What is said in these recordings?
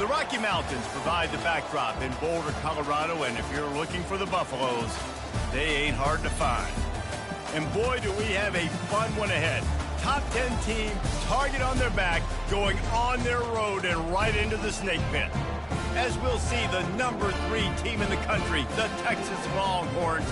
The Rocky Mountains provide the backdrop in Boulder, Colorado, and if you're looking for the Buffaloes, they ain't hard to find. And boy, do we have a fun one ahead. Top 10 team, target on their back, going on their road and right into the snake pit. As we'll see the number 3 team in the country, the Texas Longhorns,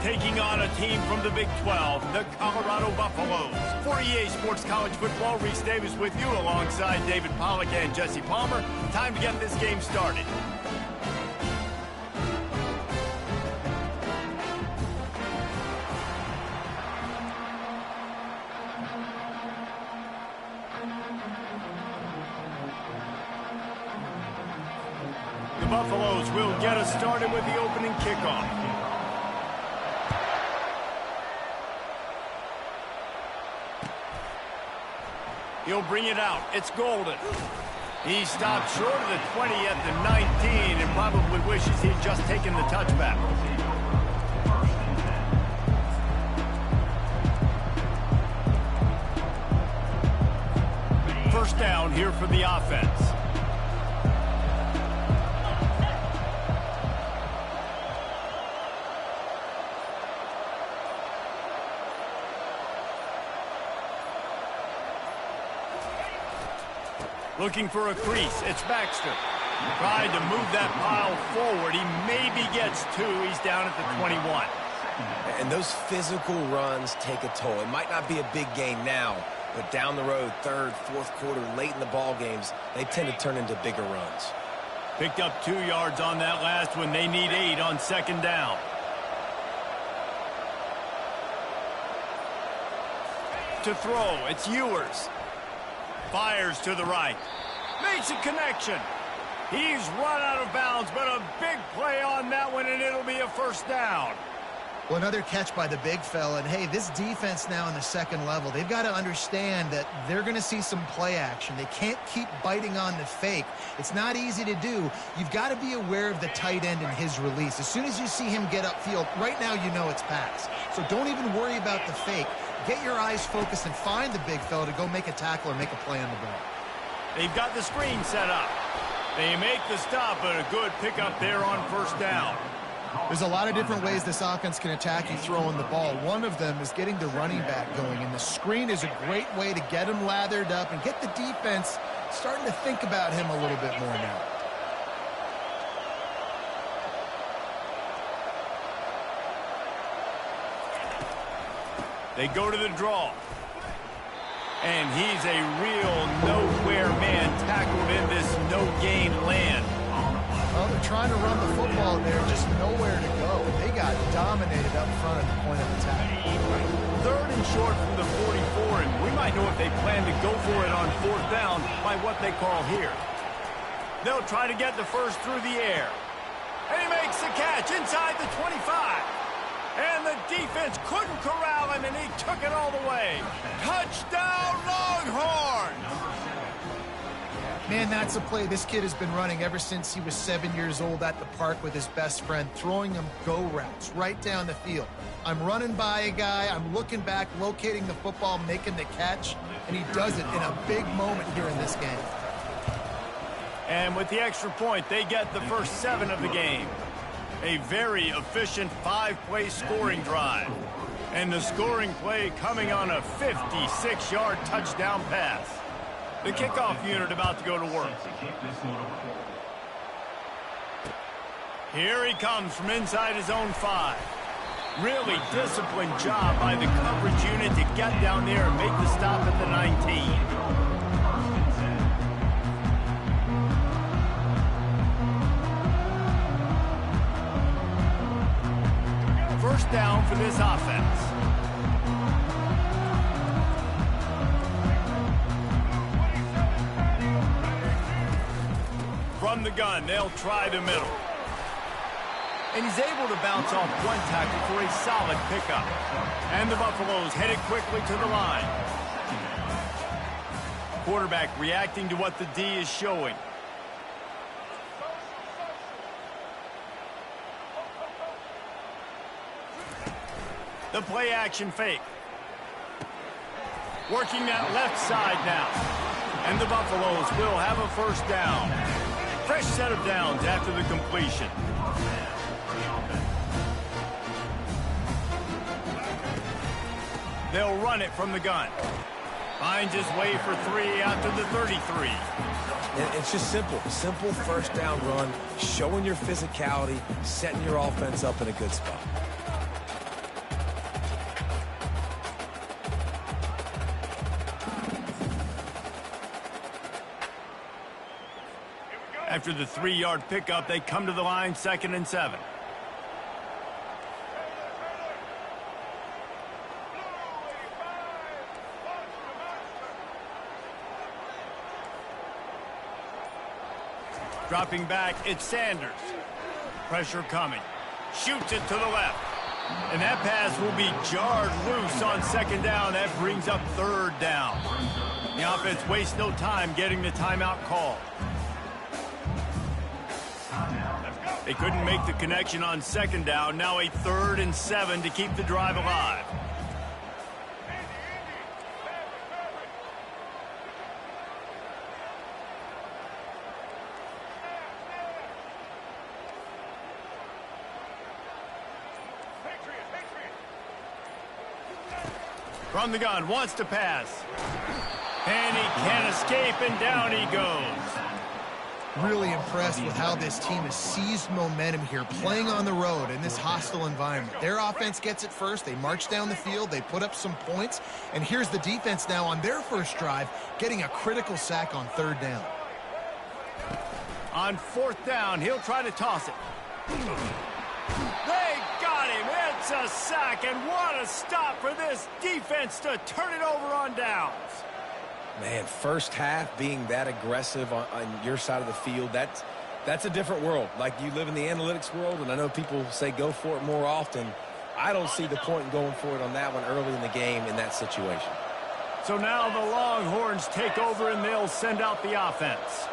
taking on a team from the Big 12, the Colorado Buffaloes. For EA Sports College Football, Reese Davis with you alongside David Pollack and Jesse Palmer. Time to get this game started. The Buffaloes will get us started with the opening kickoff. He'll bring it out. It's Golden. He stopped short of the 20 at the 19 and probably wishes he'd just taken the touchback. First down here for the offense. Looking for a crease. It's Baxter. Tried to move that pile forward. He maybe gets 2. He's down at the 21. And those physical runs take a toll. It might not be a big gain now, but down the road, third, fourth quarter, late in the ball games, they tend to turn into bigger runs. Picked up 2 yards on that last one. They need 8 on second down. To throw, it's Ewers. Fires to the right. Makes a connection. He's run out of bounds, but a big play on that one, and it'll be a first down. Well, another catch by the big fella. And, hey, this defense now in the second level, they've got to understand that they're going to see some play action. They can't keep biting on the fake. It's not easy to do. You've got to be aware of the tight end and his release. As soon as you see him get upfield, right now you know it's pass. So don't even worry about the fake. Get your eyes focused and find the big fella to go make a tackle or make a play on the ball. They've got the screen set up. They make the stop, but a good pickup there on first down. There's a lot of different ways this offense can attack you throwing the ball. One of them is getting the running back going, and the screen is a great way to get him lathered up and get the defense starting to think about him a little bit more now. They go to the draw. And he's a real nowhere man tackled in this no-gain land. Well, they're trying to run the football there, just nowhere to go. They got dominated up front at the point of attack. Third and short from the 44, and we might know if they plan to go for it on fourth down by what they call here. They'll try to get the first through the air. And he makes the catch inside the 25. And the defense couldn't corral him, and he took it all the way. Touchdown, Longhorns! Man, that's a play this kid has been running ever since he was 7 years old at the park with his best friend, throwing him go routes right down the field. I'm running by a guy, I'm looking back, locating the football, making the catch, and he does it in a big moment here in this game. And with the extra point, they get the first 7 of the game. A very efficient 5-play scoring drive. And the scoring play coming on a 56-yard touchdown pass. The kickoff unit about to go to work. Here he comes from inside his own 5. Really disciplined job by the coverage unit to get down there and make the stop at the 19. First down for this offense. From the gun, they'll try the middle. And he's able to bounce off one tackle for a solid pickup. And the Buffaloes headed quickly to the line. Quarterback reacting to what the D is showing. The play action fake. Working that left side now. And the Buffaloes will have a first down. Fresh set of downs after the completion. They'll run it from the gun. Finds his way for 3 out to the 33. And it's just simple. Simple first down run, showing your physicality, setting your offense up in a good spot. After the 3-yard pickup, they come to the line, 2nd and 7. Dropping back, it's Sanders. Pressure coming. Shoots it to the left. And that pass will be jarred loose on 2nd down. That brings up 3rd down. The offense wastes no time getting the timeout call. They couldn't make the connection on 2nd down. Now a 3rd and 7 to keep the drive alive. From the gun, wants to pass. And he can't escape, and down he goes. Really impressed with how this team has seized momentum here, playing on the road in this hostile environment. Their offense gets it first. They march down the field. They put up some points. And here's the defense now on their first drive, getting a critical sack on 3rd down. On 4th down, he'll try to toss it. They got him. It's a sack, and what a stop for this defense to turn it over on downs. Man, first half being that aggressive on your side of the field, that's a different world. Like, you live in the analytics world, and I know people say go for it more often. I don't see the point in going for it on that one early in the game in that situation. So now the Longhorns take over, and they'll send out the offense.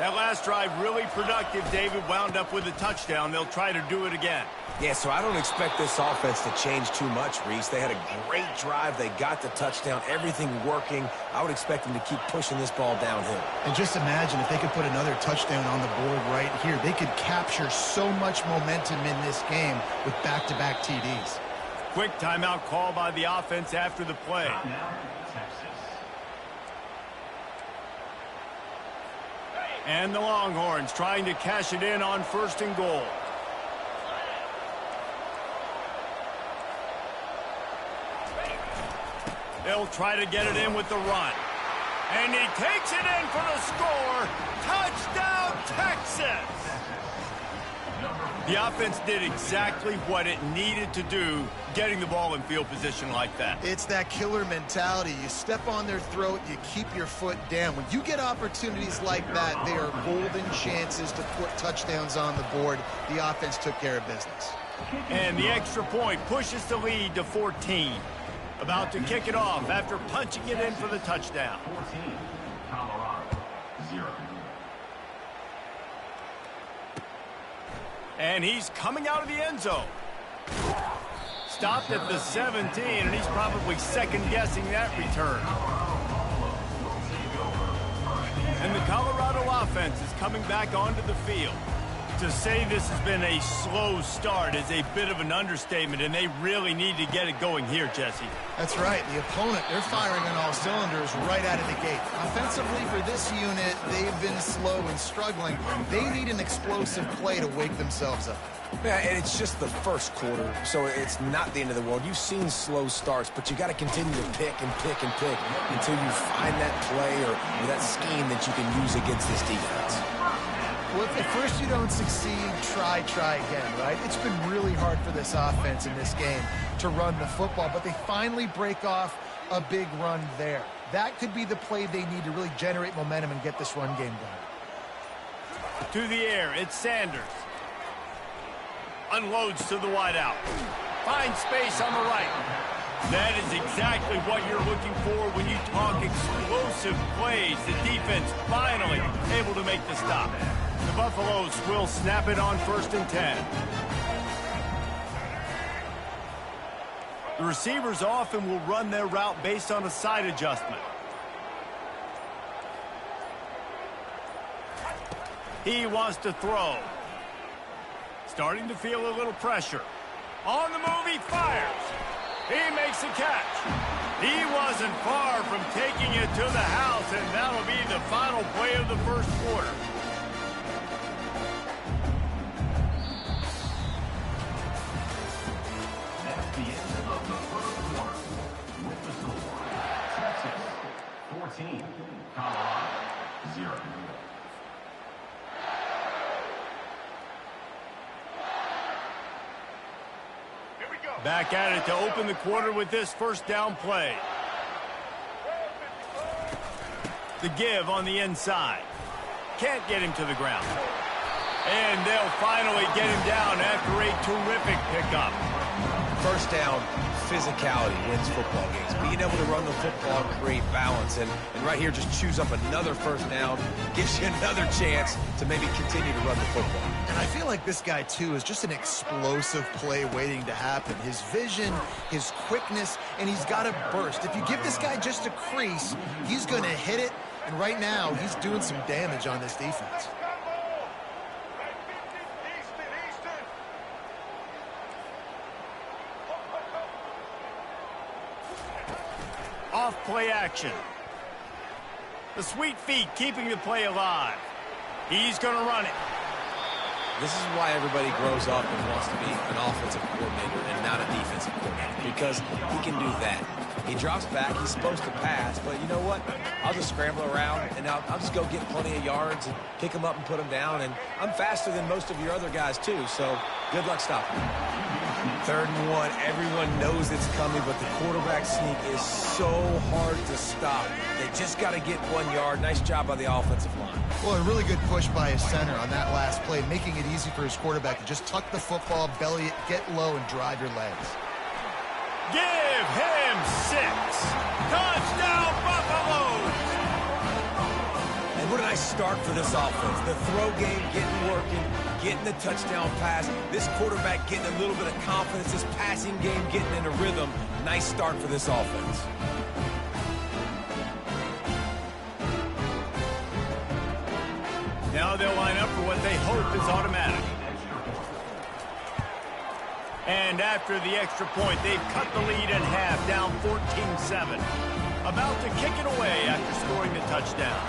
That last drive really productive. David wound up with a touchdown. They'll try to do it again. Yeah, so I don't expect this offense to change too much, Reese. They had a great drive. They got the touchdown. Everything working. I would expect them to keep pushing this ball downhill. And just imagine if they could put another touchdown on the board right here. They could capture so much momentum in this game with back-to-back TDs. Quick timeout call by the offense after the play. And the Longhorns trying to cash it in on 1st and goal. They'll try to get it in with the run. And he takes it in for the score. Touchdown, Texas! The offense did exactly what it needed to do, getting the ball in field position like that. It's that killer mentality. You step on their throat, you keep your foot down. When you get opportunities like that, they are golden chances to put touchdowns on the board. The offense took care of business. And the extra point pushes the lead to 14. About to kick it off after punching it in for the touchdown. 14, Colorado, 0. And he's coming out of the end zone. Stopped at the 17, and he's probably second-guessing that return. And the Colorado offense is coming back onto the field. To say this has been a slow start is a bit of an understatement, and they really need to get it going here, Jesse. That's right. The opponent, they're firing on all cylinders right out of the gate. Offensively, for this unit, they've been slow and struggling. They need an explosive play to wake themselves up. Yeah, and it's just the first quarter, so it's not the end of the world. You've seen slow starts, but you got to continue to pick and pick and pick until you find that play or that scheme that you can use against this defense. Well, if at first you don't succeed, try again, right? It's been really hard for this offense in this game to run the football, but they finally break off a big run there. That could be the play they need to really generate momentum and get this run game going. To the air, it's Sanders. Unloads to the wideout. Finds space on the right. That is exactly what you're looking for when you talk explosive plays. The defense finally able to make the stop. The Buffaloes will snap it on 1st and 10. The receivers often will run their route based on a side adjustment. He wants to throw. Starting to feel a little pressure. On the move, he fires. He makes a catch. He wasn't far from taking it to the house, and that'll be the final play of the first quarter. That's the end of the first quarter. With the score, Texas 14, Colorado 0. Back at it to open the quarter with this first down play. The give on the inside. Can't get him to the ground. And they'll finally get him down after a terrific pickup. First down, physicality wins football games. Being able to run the football, create balance, and right here just choose up another first down, gives you another chance to maybe continue to run the football. And I feel like this guy, too, is just an explosive play waiting to happen. His vision, his quickness, and he's got a burst. If you give this guy just a crease, he's going to hit it, and right now he's doing some damage on this defense. Off play action. The sweet feet keeping the play alive. He's going to run it. This is why everybody grows up and wants to be an offensive coordinator and not a defensive coordinator, because he can do that. He drops back, he's supposed to pass, but you know what? I'll just scramble around, and I'll just go get plenty of yards and pick them up and put them down, and I'm faster than most of your other guys, too, so good luck stopping me. 3rd and 1, everyone knows it's coming, but the quarterback sneak is so hard to stop. They just got to get 1 yard. Nice job by the offensive line. Well, a really good push by his center on that last play, making it easy for his quarterback to just tuck the football, belly it, get low, and drive your legs. Give him 6. Touchdown, Buffaloes! And what a nice start for this offense. The throw game getting working, getting the touchdown pass. This quarterback getting a little bit of confidence. This passing game getting in a rhythm. Nice start for this offense. Now they'll line up for what they hope is automatic. And after the extra point, they've cut the lead in half, down 14-7. About to kick it away after scoring the touchdown.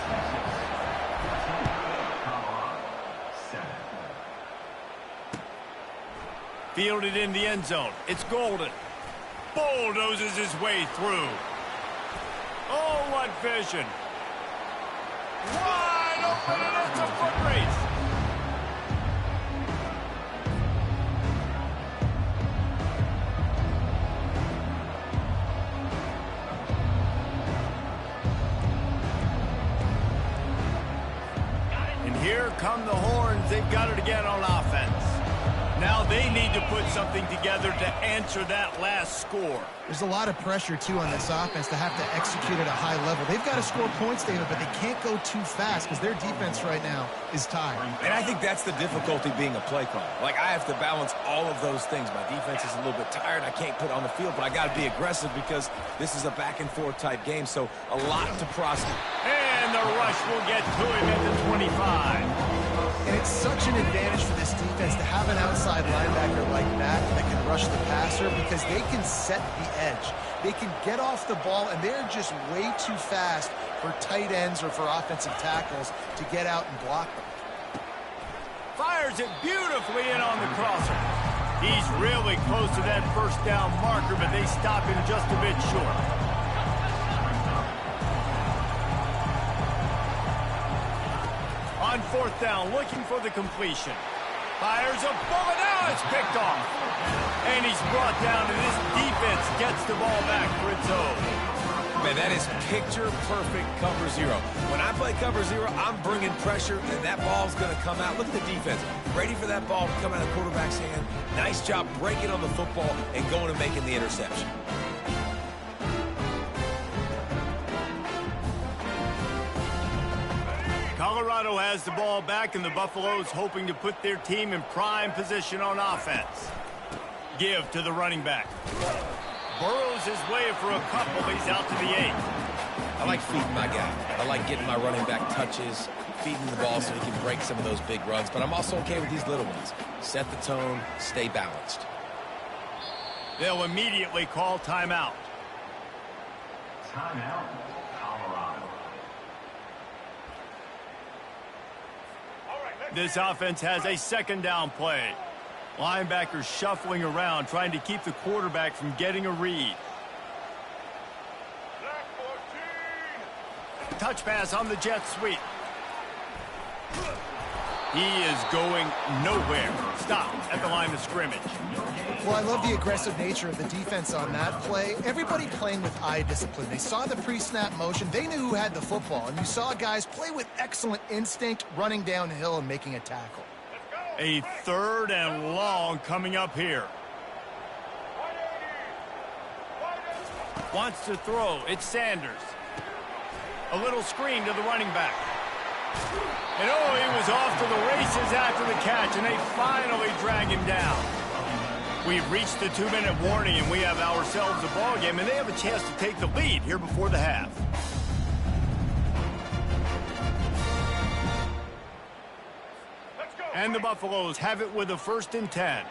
Fielded in the end zone. It's Golden. Bulldozes his way through. Oh, what vision. Wide open, and it's a foot race. And here come the horns. They've got it again on offense. Now they need to put something together to answer that last score. There's a lot of pressure, too, on this offense to have to execute at a high level. They've got to score points, David, but they can't go too fast because their defense right now is tired. And I think that's the difficulty being a play caller. Like, I have to balance all of those things. My defense is a little bit tired. I can't put on the field, but I got to be aggressive because this is a back-and-forth type game, so a lot to process. And the rush will get to him at the 25. And it's such an advantage for this defense to have an outside linebacker like that can rush the passer because they can set the edge. They can get off the ball, and they're just way too fast for tight ends or for offensive tackles to get out and block them. Fires it beautifully in on the crosser. He's really close to that first down marker, but they stop him just a bit short. On 4th down, looking for the completion. Fires a bullet. Now it's picked off. And he's brought down, and this defense gets the ball back for its own. Man, that is picture-perfect cover zero. When I play cover zero, I'm bringing pressure, and that ball's going to come out. Look at the defense. Ready for that ball to come out of the quarterback's hand. Nice job breaking on the football and going and making the interception. Colorado has the ball back, and the Buffaloes hoping to put their team in prime position on offense. Give to the running back. Burrows his way for a couple. He's out to the 8. I like feeding my guy. I like getting my running back touches, feeding the ball so he can break some of those big runs. But I'm also okay with these little ones. Set the tone, stay balanced. They'll immediately call timeout. Timeout, Colorado. This offense has a second down play. Linebackers shuffling around, trying to keep the quarterback from getting a read. Touch pass on the jet sweep. He is going nowhere. Stop at the line of scrimmage. Well, I love the aggressive nature of the defense on that play. Everybody playing with eye discipline. They saw the pre-snap motion. They knew who had the football. And you saw guys play with excellent instinct, running downhill and making a tackle. A third and long coming up here. Wants to throw. It's Sanders. A little screen to the running back. And oh, he was off to the races after the catch, and they finally drag him down. We've reached the 2-minute warning, and we have ourselves a ball game, and they have a chance to take the lead here before the half. And the Buffaloes have it with a 1st and 10.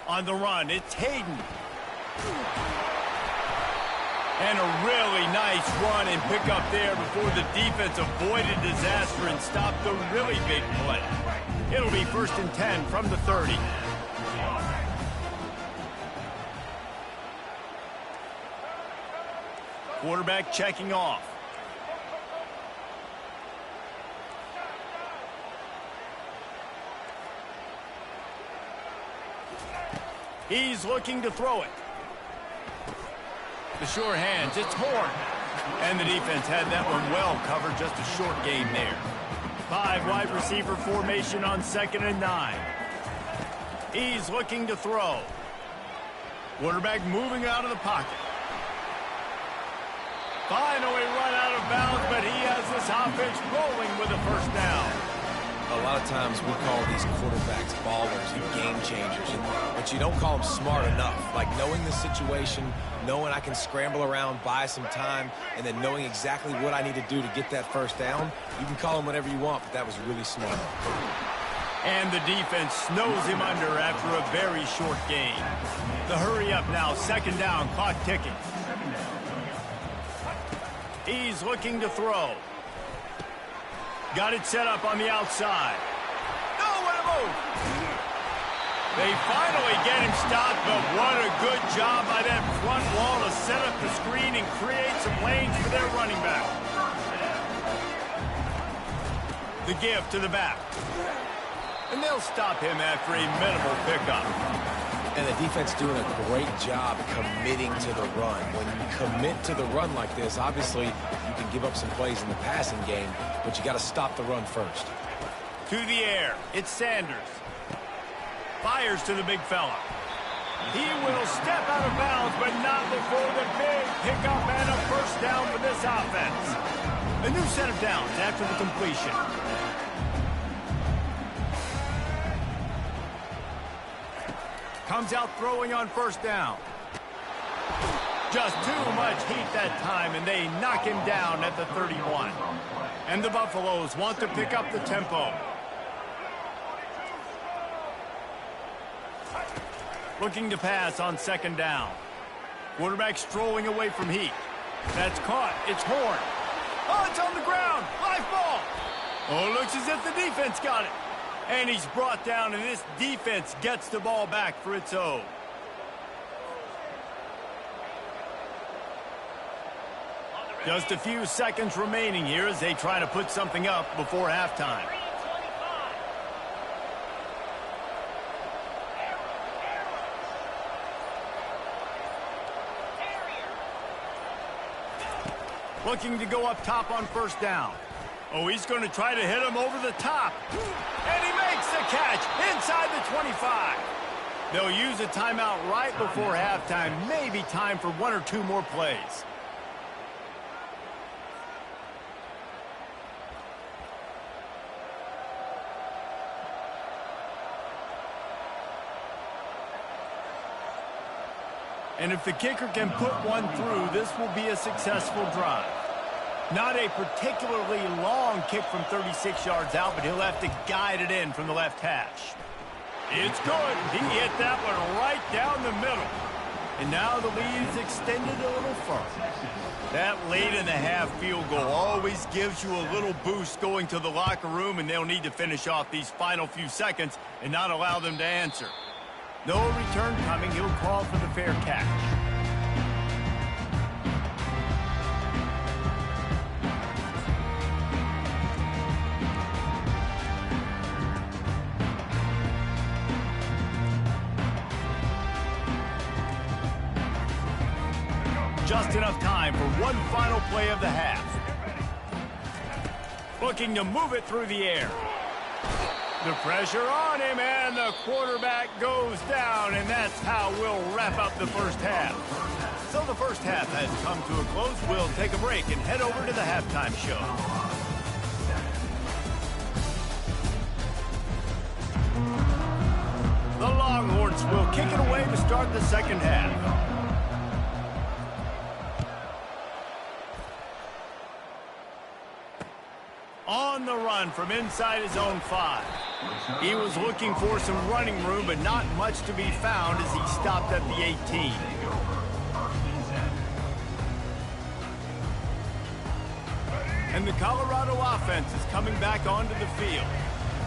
On the run, it's Hayden. And a really nice run and pick up there before the defense avoided disaster and stopped the really big play. It'll be 1st and 10 from the 30. Quarterback checking off. He's looking to throw it. The sure hands, it's Horn. And the defense had that one well covered, just a short gain there. 5 wide receiver formation on 2nd and 9. He's looking to throw. Quarterback moving out of the pocket. Finally run out of bounds, but he has this offense rolling with a 1st down. A lot of times we call these quarterbacks ballers and game changers, but you don't call them smart enough. Like knowing the situation, knowing I can scramble around, buy some time, and then knowing exactly what I need to do to get that 1st down. You can call them whatever you want, but that was really smart. And the defense snows him under after a very short gain. The hurry up now, 2nd down, clock ticking. He's looking to throw. Got it set up on the outside. No, what a move! They finally get him stopped, but what a good job by that front wall to set up the screen and create some lanes for their running back. The give to the back. And they'll stop him after a minimal pickup. And the defense doing a great job committing to the run. When you commit to the run like this, obviously you can give up some plays in the passing game, but you got to stop the run first. To the air, it's Sanders. Fires to the big fella. He will step out of bounds, but not before the big pickup and a 1st down for this offense. A new set of downs after the completion. Comes out throwing on 1st down. Just too much heat that time, and they knock him down at the 31. And the Buffaloes want to pick up the tempo. Looking to pass on 2nd down. Quarterback strolling away from heat. That's caught. It's Horn. Oh, it's on the ground. Live ball. Oh, it looks as if the defense got it. And he's brought down, and this defense gets the ball back for its own. Just a few seconds remaining here as they try to put something up before halftime. Looking to go up top on 1st down. Oh, he's going to try to hit him over the top. And he makes the catch inside the 25. They'll use a timeout right before halftime. Maybe time for 1 or 2 more plays. And if the kicker can put one through, this will be a successful drive. Not a particularly long kick from 36 yards out, but he'll have to guide it in from the left hash. It's good. He hit that one right down the middle. And now the lead is extended a little further. That late-in-the-half field goal always gives you a little boost going to the locker room, and they'll need to finish off these final few seconds and not allow them to answer. No return coming. He'll call for the fair catch. Just enough time for one final play of the half. Looking to move it through the air. The pressure on him, and the quarterback goes down, and that's how we'll wrap up the first half. So the first half has come to a close. We'll take a break and head over to the halftime show. The Longhorns will kick it away to start the second half. On the run from inside his own 5. He was looking for some running room, but not much to be found as he stopped at the 18. And the Colorado offense is coming back onto the field.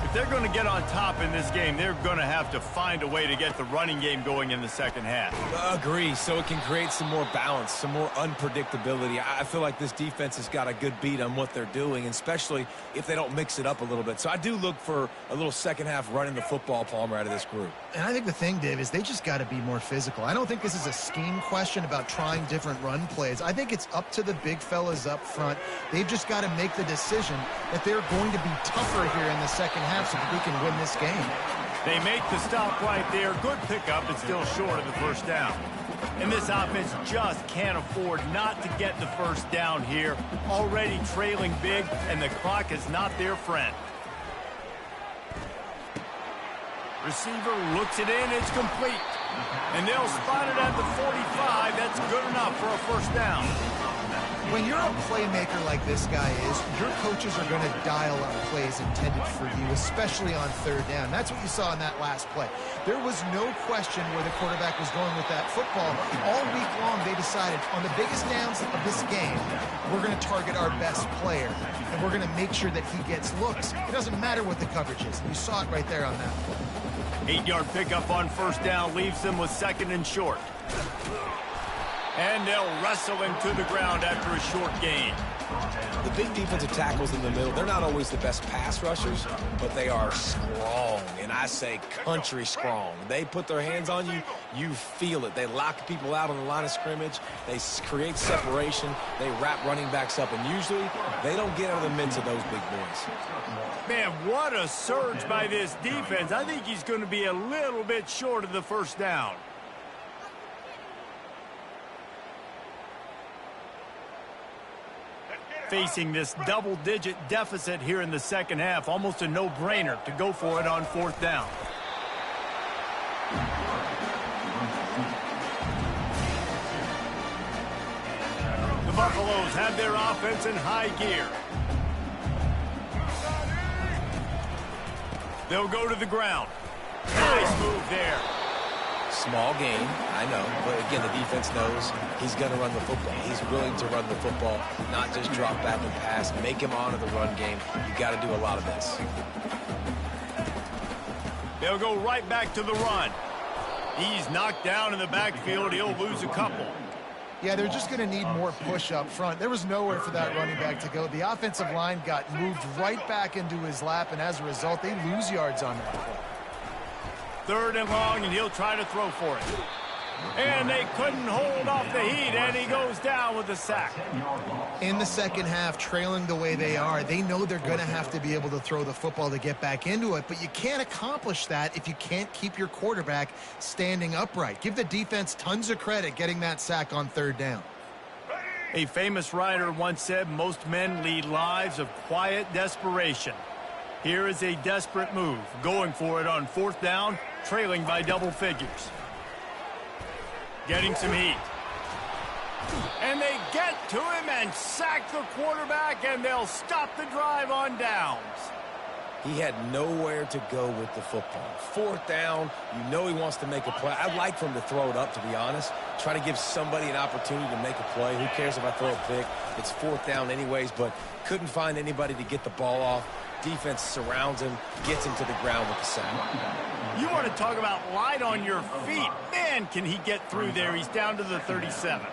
If they're going to get on top in this game, they're going to have to find a way to get the running game going in the second half. Agree, so it can create some more balance, some more unpredictability. I feel like this defense has got a good beat on what they're doing, especially if they don't mix it up a little bit. So I do look for a little second half running the football, Palmer, out of this group. And I think the thing, Dave, is they just got to be more physical. I don't think this is a scheme question about trying different run plays. I think it's up to the big fellas up front. They've just got to make the decision that they're going to be tougher here in the second half so that they can win this game. They make the stop right there. Good pickup, but still short of the first down. And this offense just can't afford not to get the first down here. Already trailing big, and the clock is not their friend. Receiver looks it in. It's complete. And they'll spot it at the 45. That's good enough for a first down. When you're a playmaker like this guy is, your coaches are going to dial up plays intended for you, especially on third down. That's what you saw in that last play. There was no question where the quarterback was going with that football. All week long, they decided on the biggest downs of this game, we're going to target our best player, and we're going to make sure that he gets looks. It doesn't matter what the coverage is. You saw it right there on that play. 8-yard pickup on first down leaves them with second and short. And they'll wrestle him to the ground after a short gain. The big defensive tackles in the middle, they're not always the best pass rushers, but they are strong, and I say country strong. They put their hands on you, you feel it. They lock people out on the line of scrimmage. They create separation. They wrap running backs up, and usually they don't get out of the midst of those big boys. Man, what a surge by this defense. I think he's going to be a little bit short of the first down. Facing this double-digit deficit here in the second half, almost a no-brainer to go for it on fourth down. The Buffaloes have their offense in high gear. They'll go to the ground. Nice move there. Small game, I know, but again, the defense knows he's going to run the football. He's willing to run the football, not just drop back and pass, make him honor the run game. You got to do a lot of this. They'll go right back to the run. He's knocked down in the backfield. He'll lose a couple. Yeah, they're just going to need more push up front. There was nowhere for that running back to go. The offensive line got moved right back into his lap, and as a result, they lose yards on that play. Third and long, and he'll try to throw for it. And they couldn't hold off the heat, and he goes down with a sack. In the second half, trailing the way they are, they know they're going to have to be able to throw the football to get back into it, but you can't accomplish that if you can't keep your quarterback standing upright. Give the defense tons of credit getting that sack on third down. A famous writer once said, most men lead lives of quiet desperation. Here is a desperate move, going for it on fourth down, trailing by double figures. getting some heat. And they get to him and sack the quarterback, and they'll stop the drive on downs. He had nowhere to go with the football. Fourth down, you know he wants to make a play. I'd like for him to throw it up, to be honest. Try to give somebody an opportunity to make a play. Who cares if I throw a pick? It's fourth down anyways, but couldn't find anybody to get the ball off. Defense surrounds him, gets him to the ground with the sack. You want to talk about light on your feet. Man, can he get through there. He's down to the 37.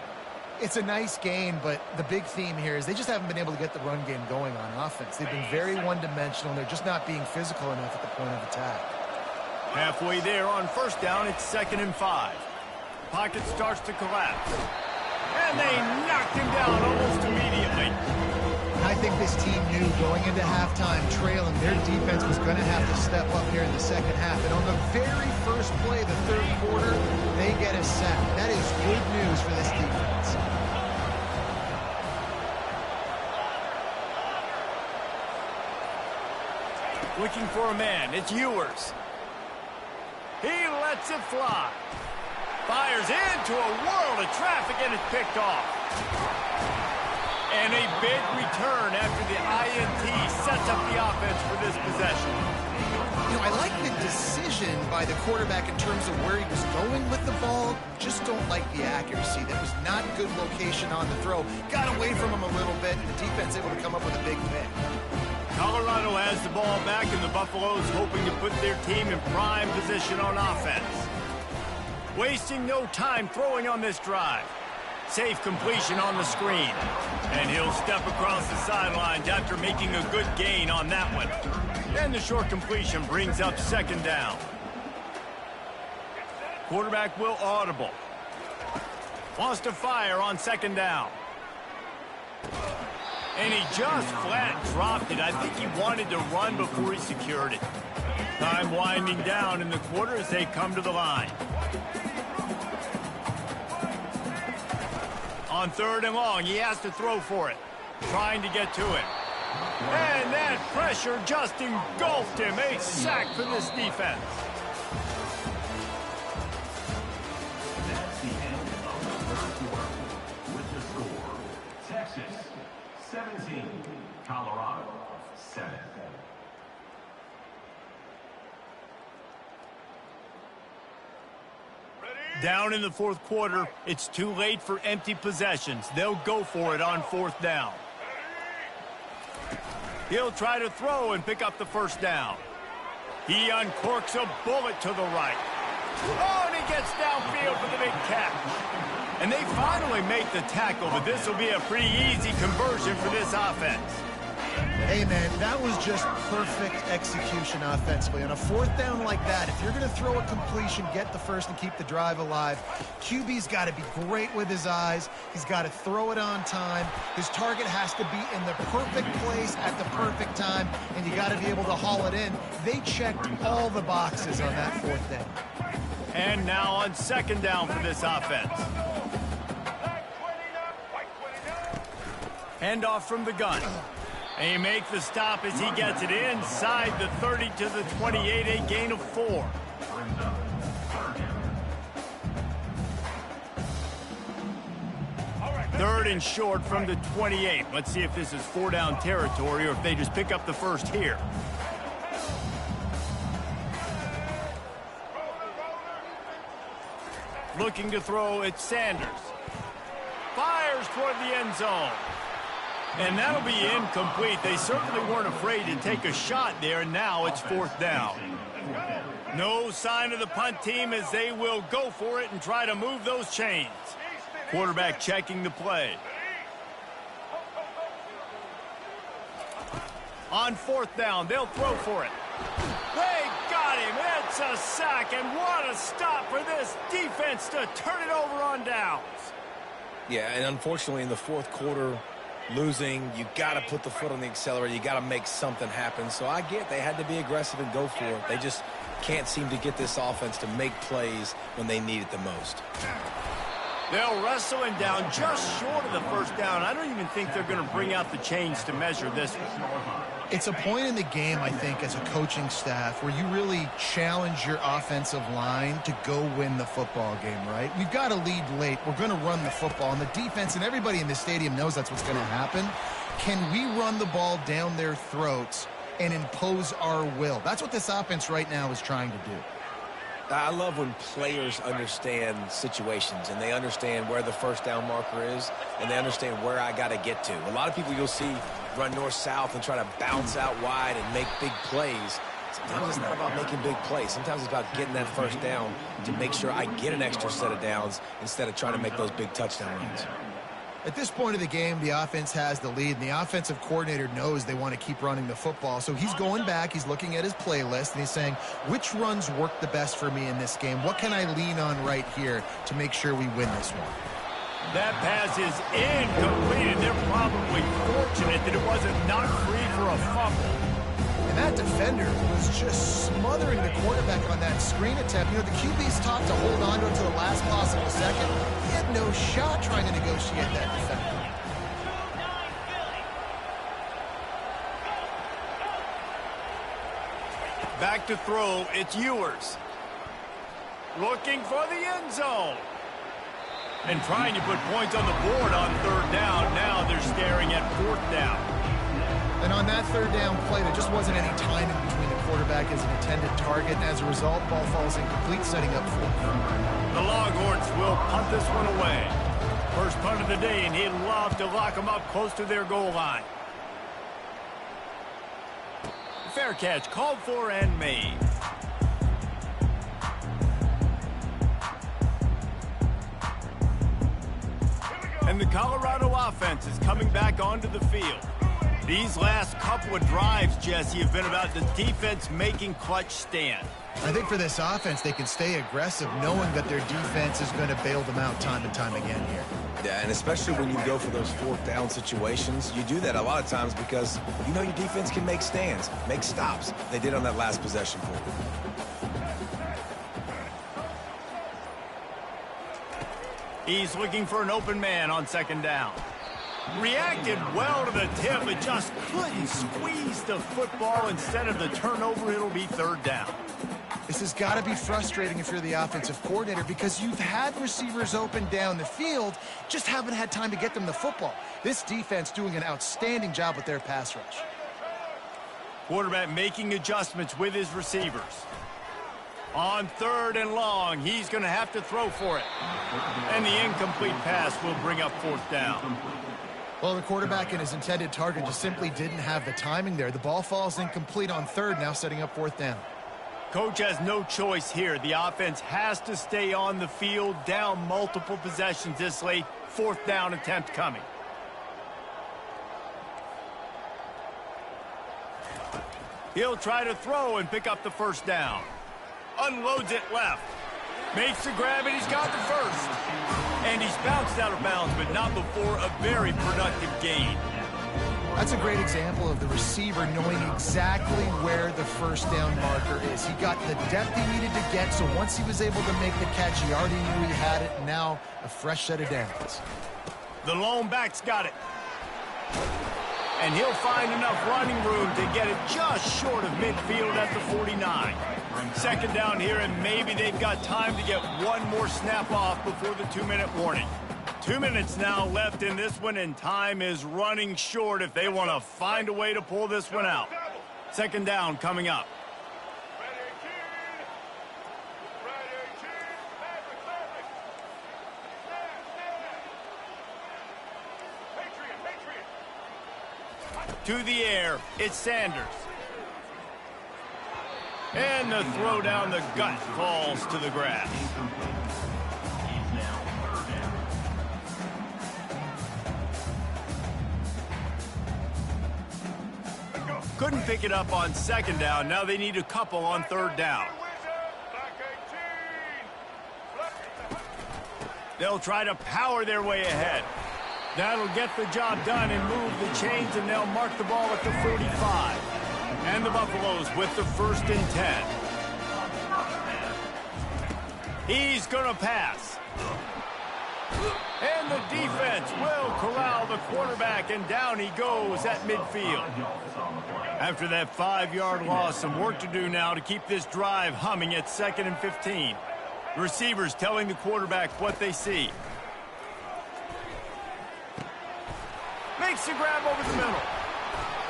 It's a nice gain, but the big theme here is they just haven't been able to get the run game going on offense. They've been very one-dimensional. They're just not being physical enough at the point of attack. Halfway there on first down, it's 2nd and 5. Pocket starts to collapse. And they knocked him down almost immediately. I think this team knew going into halftime trailing, their defense was going to have to step up here in the second half. And on the very first play, the third quarter, they get a sack. That is good news for this defense. Looking for a man. It's Ewers. He lets it fly. Fires into a world of traffic, and it's picked off. And a big return after the INT sets up the offense for this possession. You know, I like the decision by the quarterback in terms of where he was going with the ball. Just don't like the accuracy. That was not good location on the throw. Got away from him a little bit, and the defense able to come up with a big pick. Colorado has the ball back, and the Buffaloes hoping to put their team in prime position on offense. Wasting no time throwing on this drive. Safe completion on the screen. And he'll step across the sidelines after making a good gain on that one. And the short completion brings up 2nd down. Quarterback will audible. Wants to fire on 2nd down. And he just flat dropped it. I think he wanted to run before he secured it. Time winding down in the quarter as they come to the line. On 3rd and long, he has to throw for it. Trying to get to it. And that pressure just engulfed him. A sack for this defense. That's the end of the third quarter. With the score, Texas 17, Colorado 7. Down in the 4th quarter, it's too late for empty possessions. They'll go for it on 4th down. He'll try to throw and pick up the 1st down. He uncorks a bullet to the right. Oh, and he gets downfield for the big catch. And they finally make the tackle, but this will be a pretty easy conversion for this offense. Hey, man, that was just perfect execution offensively. On a 4th down like that, if you're going to throw a completion, get the first and keep the drive alive, QB's got to be great with his eyes. He's got to throw it on time. His target has to be in the perfect place at the perfect time, and you got to be able to haul it in. They checked all the boxes on that 4th down. And now on 2nd down for this offense. Handoff from the gun. And he makes the stop as he gets it inside the 30 to the 28, a gain of 4. Third and short from the 28. Let's see if this is 4-down territory or if they just pick up the first here. Looking to throw, it's Sanders. Fires toward the end zone. And that'll be incomplete. They certainly weren't afraid to take a shot there, and now it's 4th down. No sign of the punt team as they will go for it and try to move those chains. Quarterback checking the play. On 4th down, they'll throw for it. They got him. It's a sack, and what a stop for this defense to turn it over on downs. Yeah, and unfortunately in the 4th quarter, losing, you got to put the foot on the accelerator. You got to make something happen. So I get they had to be aggressive and go for it. They just can't seem to get this offense to make plays when they need it the most. They'll wrestle him down just short of the first down. I don't even think they're going to bring out the chains to measure this one. It's a point in the game, I think, as a coaching staff where you really challenge your offensive line to go win the football game, right? We've got to lead late. We're going to run the football. And the defense and everybody in the stadium knows that's what's going to happen. Can we run the ball down their throats and impose our will? That's what this offense right now is trying to do. I love when players understand situations and they understand where the first down marker is and they understand where I got to get to. A lot of people you'll see run north-south and try to bounce out wide and make big plays. Sometimes it's not about making big plays. Sometimes it's about getting that first down to make sure I get an extra set of downs instead of trying to make those big touchdown runs. At this point of the game, the offense has the lead, and the offensive coordinator knows they want to keep running the football. So he's going back, he's looking at his playlist, and he's saying, which runs work the best for me in this game? What can I lean on right here to make sure we win this one? That pass is incomplete, and they're probably fortunate that it wasn't knocked free for a fumble. And that defender was just smothering the quarterback on that screen attempt. You know, the QB's taught to hold on to it until the last possible second. He had no shot trying to negotiate that defender. Back to throw, it's Ewers. Looking for the end zone. And trying to put points on the board on third down. Now they're staring at fourth down. And on that third down play, there just wasn't any timing between the quarterback as an intended target. And as a result, ball falls incomplete, setting up fourth. The Longhorns will punt this one away. First punt of the day, and he'd love to lock them up close to their goal line. Fair catch, called for and made. And the Colorado offense is coming back onto the field. These last couple of drives, Jesse, have been about the defense making clutch stand. I think for this offense, they can stay aggressive knowing that their defense is going to bail them out time and time again here. Yeah, and especially when you go for those fourth down situations, you do that a lot of times because you know your defense can make stands, make stops. They did on that last possession for you. He's looking for an open man on second down. Reacted well to the tip, but just couldn't squeeze the football. Instead of the turnover, it'll be third down. This has got to be frustrating if you're the offensive coordinator because you've had receivers open down the field, just haven't had time to get them the football. This defense doing an outstanding job with their pass rush. Quarterback making adjustments with his receivers. On third and long, he's going to have to throw for it. And the incomplete pass will bring up fourth down. Well, the quarterback and his intended target just simply didn't have the timing there. The ball falls incomplete on third, now setting up fourth down. Coach has no choice here. The offense has to stay on the field, down multiple possessions this late. Fourth down attempt coming. He'll try to throw and pick up the first down. Unloads it left. Makes the grab, and he's got the first. And he's bounced out of bounds, but not before a very productive gain. That's a great example of the receiver knowing exactly where the first down marker is. He got the depth he needed to get, so once he was able to make the catch, he already knew he had it, and now a fresh set of downs. The lone back's got it. And he'll find enough running room to get it just short of midfield at the 49. Second down here, and maybe they've got time to get one more snap off before the 2-minute warning. 2 minutes now left in this one, and time is running short if they want to find a way to pull this one out. Second down coming up. To the air, it's Sanders. And the throw down the gut falls to the grass. Couldn't pick it up on second down. Now they need a couple on third down. They'll try to power their way ahead. That'll get the job done and move the chains, and they'll mark the ball at the 45. And the Buffaloes with the 1st and 10. He's going to pass. And the defense will corral the quarterback, and down he goes at midfield. After that 5-yard loss, some work to do now to keep this drive humming at 2nd and 15. Receivers telling the quarterback what they see. Makes the grab over the middle.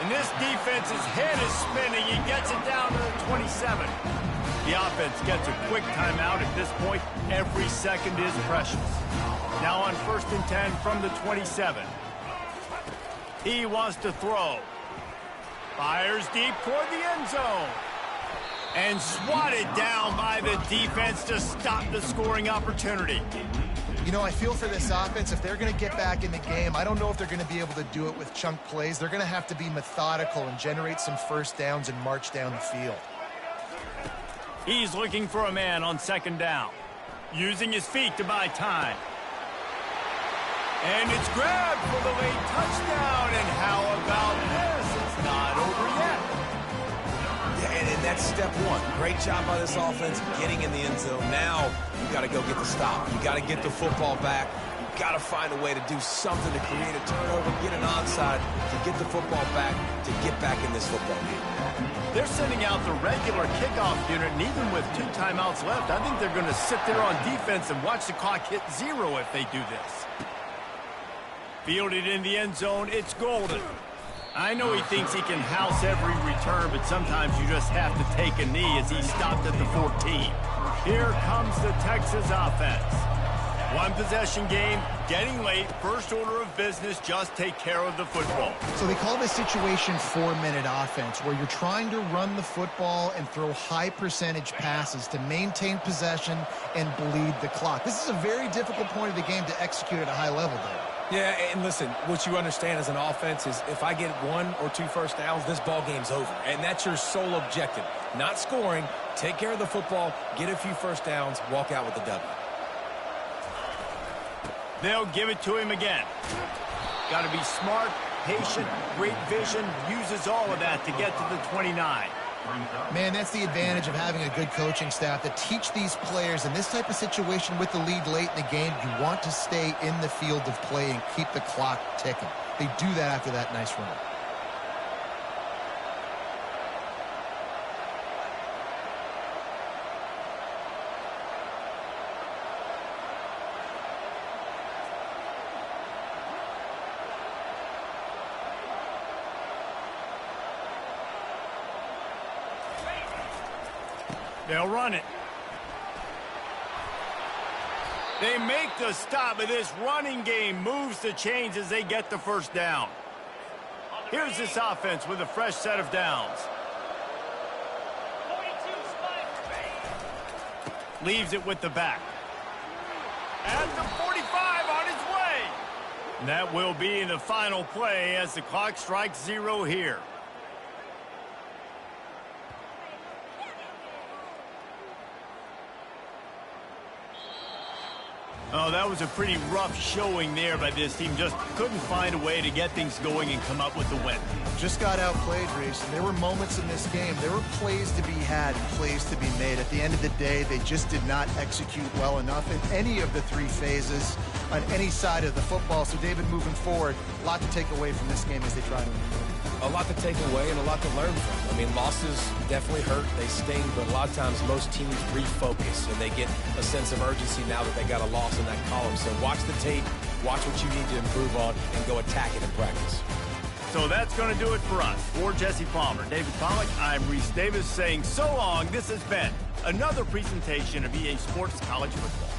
And this defense's head is spinning. He gets it down to the 27. The offense gets a quick timeout. At this point, every second is precious. Now on 1st and 10 from the 27. He wants to throw. Fires deep toward the end zone. And swatted down by the defense to stop the scoring opportunity. You know, I feel for this offense, if they're going to get back in the game, I don't know if they're going to be able to do it with chunk plays. They're going to have to be methodical and generate some first downs and march down the field. He's looking for a man on 2nd down. Using his feet to buy time. And it's grabbed for the late touchdown. And how about this? It's not over yet. Yeah, and that's step one. Great job by this offense getting in the end zone. Now you got to go get the stop. You got to get the football back. You got to find a way to do something to create a turnover, get an onside, to get the football back, to get back in this football game. They're sending out the regular kickoff unit, and even with 2 timeouts left, I think they're going to sit there on defense and watch the clock hit 0 if they do this. Fielded in the end zone, it's Golden. I know he thinks he can house every return, but sometimes you just have to take a knee as he stopped at the 14. Here comes the Texas offense. 1-possession game, getting late, first order of business, just take care of the football. So they call this situation 4-minute offense, where you're trying to run the football and throw high percentage passes to maintain possession and bleed the clock. This is a very difficult point of the game to execute at a high level, though. Yeah, and listen, what you understand as an offense is if I get 1 or 2 first downs, this ball game's over. And that's your sole objective. Not scoring, take care of the football, get a few first downs, walk out with the W. They'll give it to him again. Got to be smart, patient, great vision, uses all of that to get to the 29. Man, that's the advantage of having a good coaching staff that teach these players in this type of situation with the lead late in the game. You want to stay in the field of play and keep the clock ticking. They do that after that nice run. They'll run it. They make the stop, but this running game moves the chains as they get the first down. Here's this offense with a fresh set of downs. Leaves it with the back. At the 45 on his way. And that will be the final play as the clock strikes 0 here. Oh, that was a pretty rough showing there by this team. Just couldn't find a way to get things going and come up with the win. Just got outplayed, Reese. And there were moments in this game. There were plays to be had and plays to be made. At the end of the day, they just did not execute well enough in any of the 3 phases on any side of the football. So, David, moving forward, a lot to take away from this game as they try to improve. A lot to take away and a lot to learn from. I mean, losses definitely hurt. They sting, but a lot of times most teams refocus and they get a sense of urgency now that they got a loss in that column. So watch the tape, watch what you need to improve on, and go attack it in practice. So that's going to do it for us. For Jesse Palmer, David Pollack, I'm Reese Davis saying so long. This has been another presentation of EA Sports College Football.